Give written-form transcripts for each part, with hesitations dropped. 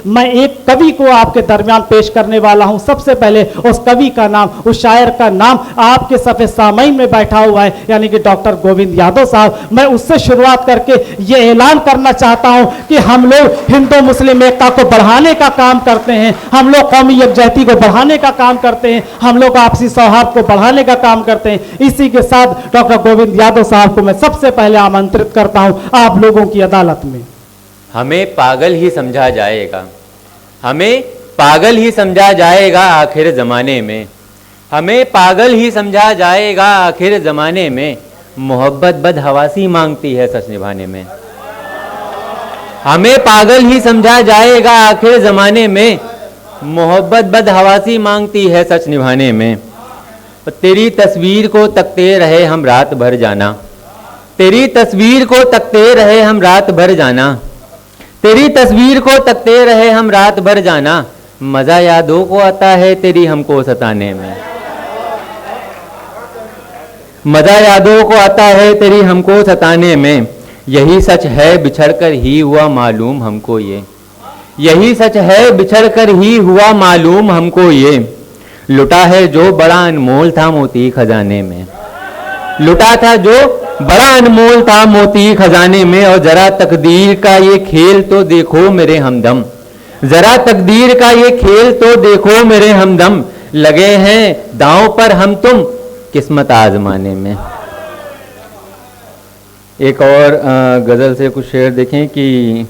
मैं एक कवि को आपके दरमियान पेश करने वाला हूं। सबसे पहले उस कवि का नाम, उस शायर का नाम आपके सफ़े सामईन में बैठा हुआ है, यानी कि डॉक्टर गोविंद यादव साहब। मैं उससे शुरुआत करके ये ऐलान करना चाहता हूं कि हम लोग हिंदू मुस्लिम एकता को बढ़ाने का काम करते हैं, हम लोग कौमी यकजहती को बढ़ाने का काम करते हैं, हम लोग आपसी सौहार्द को बढ़ाने का काम करते हैं। इसी के साथ डॉक्टर गोविंद यादव साहब को मैं सबसे पहले आमंत्रित करता हूं आप लोगों की अदालत में। हमें पागल ही समझा जाएगा, हमें पागल ही समझा जाएगा आखिर ज़माने में, हमें पागल ही समझा जाएगा आखिर ज़माने में, मोहब्बत बदहवासी मांगती है सच निभाने में। हमें पागल ही समझा जाएगा आखिर ज़माने में, मोहब्बत बदहवासी मांगती है सच निभाने में। तेरी तस्वीर को तकते रहे हम रात भर जाना, तेरी तस्वीर को तकते रहे हम रात भर जाना, तेरी तस्वीर को तकते रहे हम रात भर जाना, मज़ा यादों को आता है तेरी हमको सताने में, मज़ा यादों को आता है तेरी हमको सताने में। यही सच है बिछड़ कर ही हुआ मालूम हमको ये, यही सच है बिछड़ कर ही हुआ मालूम हमको ये, लुटा है जो बड़ा अनमोल था मोती खजाने में, लुटा था जो बड़ा अनमोल था मोती खजाने में। और जरा तकदीर का ये खेल तो देखो मेरे हमदम, जरा तकदीर का ये खेल तो देखो मेरे हमदम, लगे हैं दांव पर हम तुम किस्मत आजमाने में। एक और गजल से कुछ शेर देखें कि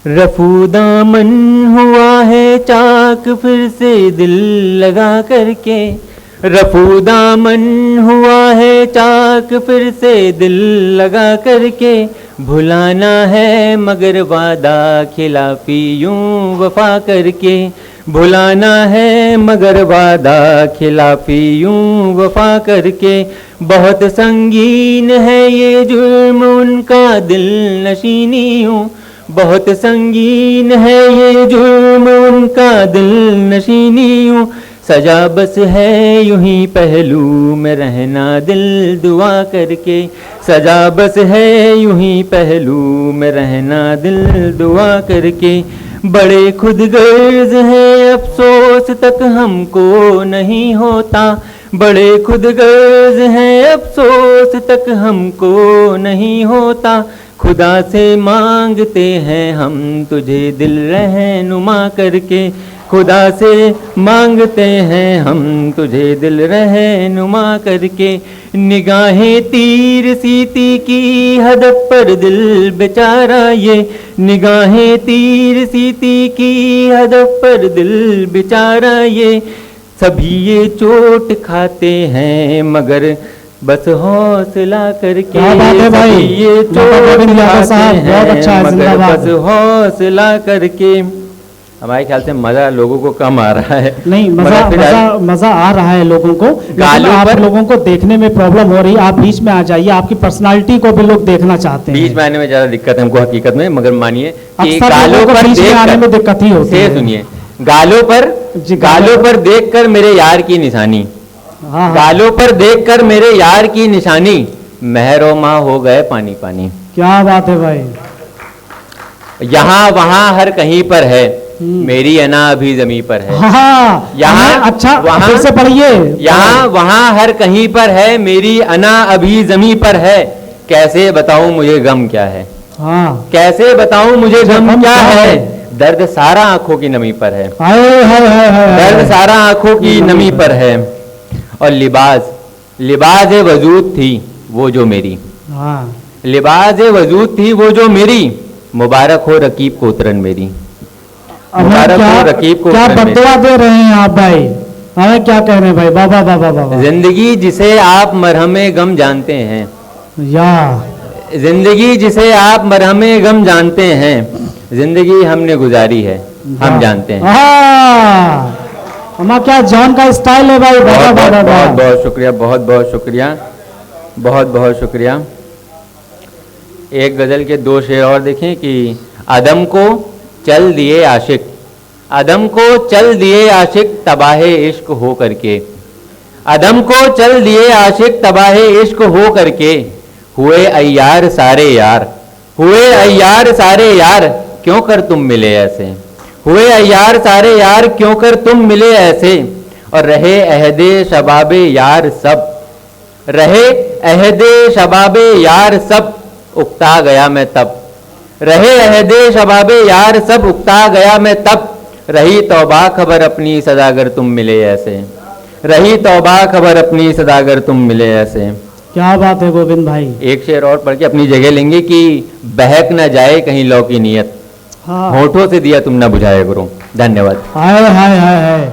रफू दामन हुआ है चाक फिर से दिल लगा करके, रफू दामन हुआ है चाक फिर से दिल लगा करके, भुलाना है मगर वादा खिलाफी यूं वफा करके, भुलाना है मगर वादा खिलाफी यूं वफा करके। बहुत संगीन है ये जुर्म उनका दिल नशीनी हूँ, बहुत संगीन है ये जुर्म उनका दिल नशीनी हूँ, सजा बस है यूं ही पहलू में रहना दिल दुआ करके, सजा बस है यूं ही पहलू में रहना दिल दुआ करके। बड़े खुदगर्ज हैं अफसोस तक हमको नहीं होता, बड़े खुदगर्ज हैं अफसोस तक हमको नहीं होता, खुदा से मांगते हैं हम तुझे दिल रहनुमा करके, खुदा से मांगते हैं हम तुझे दिल रहनुमा करके। निगाहें तीर सीती की हदफ पर दिल बेचारा ये, निगाहें तीर सीती की हदफ पर दिल बेचारा ये, सभी ये चोट खाते हैं मगर बस हौसला करके, सभी ये चोट खाते हैं मगर बस हौसला करके। हमारे ख्याल से मजा लोगों को कम आ रहा है। नहीं, मजा आ रहा है लोगों को, लेकिन आप लोगों को देखने में प्रॉब्लम हो रही है। आप बीच में आ जाइए, आपकी पर्सनालिटी को भी लोग देखना चाहते हैं। बीच में आने में ज्यादा दिक्कत है हमको हकीकत में, मगर मानिए कि गालों पर बीच में आने में दिक्कत ही होती है। सुनिए, गालों पर देखकर मेरे यार की निशानी, गालों पर देखकर मेरे यार की निशानी, महरो माँ हो गए पानी पानी। क्या बात है भाई। यहाँ वहाँ हर कहीं पर है मेरी अना अभी जमी पर है, यहाँ अच्छा वहाँ से पढ़िए, यहाँ वहाँ हर कहीं पर है मेरी अना अभी जमी पर है, कैसे बताऊं मुझे गम क्या है, कैसे बताऊं मुझे गम क्या है, दर्द सारा आंखों की नमी पर है, दर्द सारा आंखों की नमी पर है। और लिबाज वजूद थी वो जो मेरी, लिबाज वजूद थी वो जो मेरी, मुबारक हो रकीब को उतरन मेरी, मुबारक हो रकीब को। क्या बददुआ दे रहे हैं आप भाई, हमें क्या कह रहे हैं भाई। बाबा बाबा बाबा। जिंदगी जिसे आप मरहमे गम जानते हैं, या जिंदगी जिसे आप मरहमे गम जानते हैं, जिंदगी हमने गुजारी है हम जानते हैं। हमारा क्या जान का स्टाइल है भाई। बहुत बहुत बहुत बहुत शुक्रिया, बहुत बहुत शुक्रिया, बहुत बहुत शुक्रिया। एक गजल के दो शेर और देखें कि आदम को चल दिए आशिक, आदम को चल दिए आशिक तबाहे इश्क हो करके, आदम को चल दिए आशिक तबाहे इश्क हो करके, हुए अय्यार सारे यार, हुए अय्यार सारे यार, क्यों कर तुम मिले ऐसे, हुए अय्यार सारे यार क्यों कर तुम मिले ऐसे, और रहे अहदे शबाबे यार सब, रहे अहदे शबाबे यार सब, उकता गया मैं तब, रहे अहदे शबाबे यार सब, उकता गया मैं तब, रही तौबा खबर अपनी सदागर तुम मिले ऐसे, रही तौबा खबर अपनी सदागर तुम मिले ऐसे। क्या बात है गोविंद भाई। एक शेर और पढ़ के अपनी जगह लेंगे कि बहक न जाए कहीं लौ की नियत, हाँ, होठों से दिया तुम न बुझाए गुरु। धन्यवाद। हाय हाय हाय हाय।